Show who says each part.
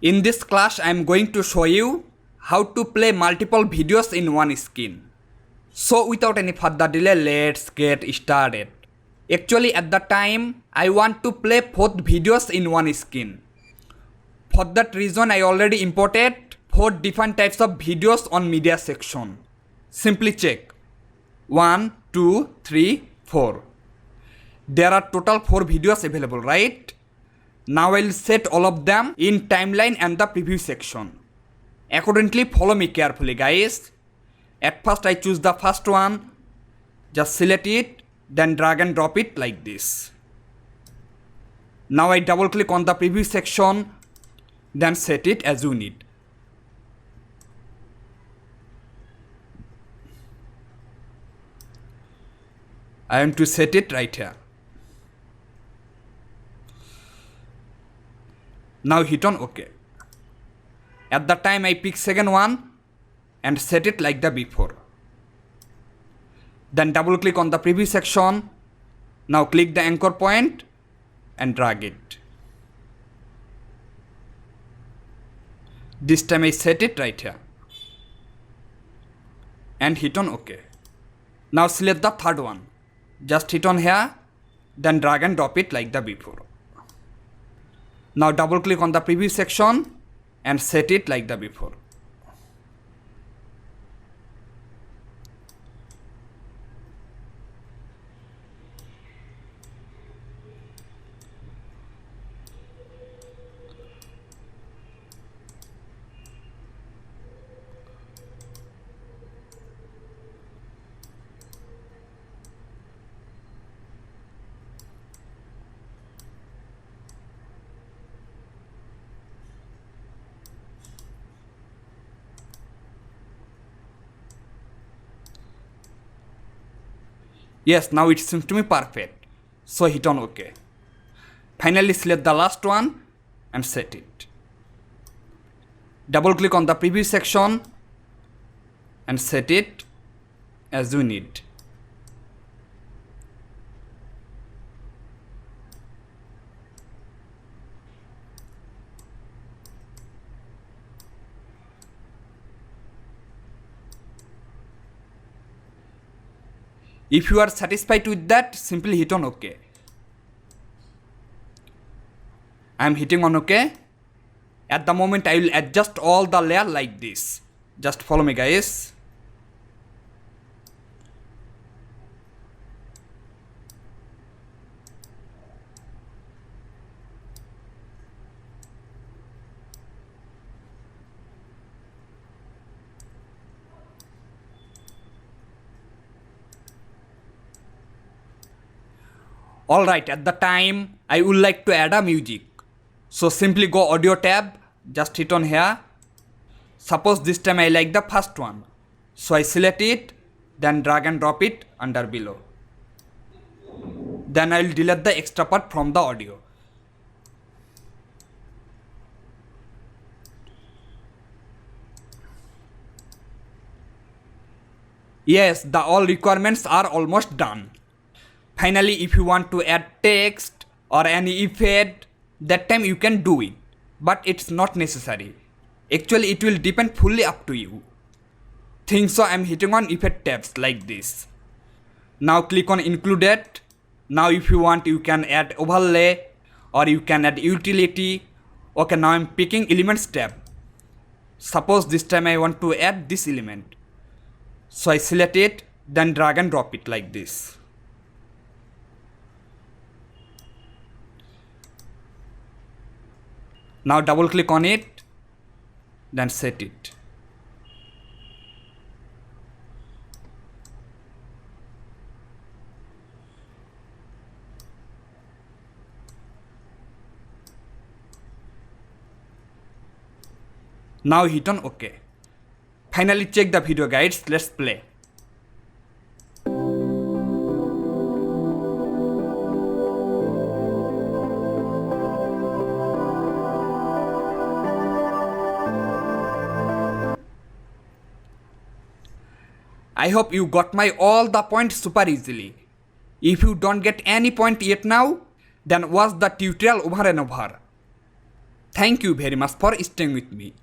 Speaker 1: In this class, I am going to show you how to play multiple videos in one scene. So without any further delay, let's get started. Actually, at the time, I want to play 4 videos in one scene. For that reason, I already imported 4 different types of videos on media section. Simply check. 1, 2, 3, 4. There are total 4 videos available, right? Now I'll set all of them in timeline and the preview section. Accordingly, follow me carefully, guys. At first, I choose the first one. Just select it, then drag and drop it like this. Now I double click on the preview section, then set it as you need. I am to set it right here. Now hit on OK. At the time I pick second one and set it like the before. Then double click on the preview section. Now click the anchor point and drag it. This time I set it right here. And hit on OK. Now select the third one. Just hit on here, then drag and drop it like the before. Now double click on the preview section and set it like the before. Yes, now it seems to be perfect. So hit on OK. Finally select the last one and set it. Double click on the preview section and set it as you need. If you are satisfied with that, simply hit on OK. I am hitting on OK. At the moment, I will adjust all the layer like this. Just follow me, guys. Alright, at the time, I would like to add a music. So simply go audio tab, just hit on here. Suppose this time I like the first one. So I select it, then drag and drop it under below. Then I will delete the extra part from the audio. Yes, the all requirements are almost done. Finally, if you want to add text or any effect, that time you can do it. But it's not necessary. Actually, it will depend fully up to you. Think so, I'm hitting on effect tabs like this. Now click on included. Now if you want, you can add overlay or you can add utility. Okay, now I'm picking elements tab. Suppose this time I want to add this element. So I select it, then drag and drop it like this. Now double click on it, then set it. Now hit on OK. Finally check the video, guys. Let's play. I hope you got my all the points super easily. If you don't get any point yet now, then watch the tutorial over and over. Thank you very much for staying with me.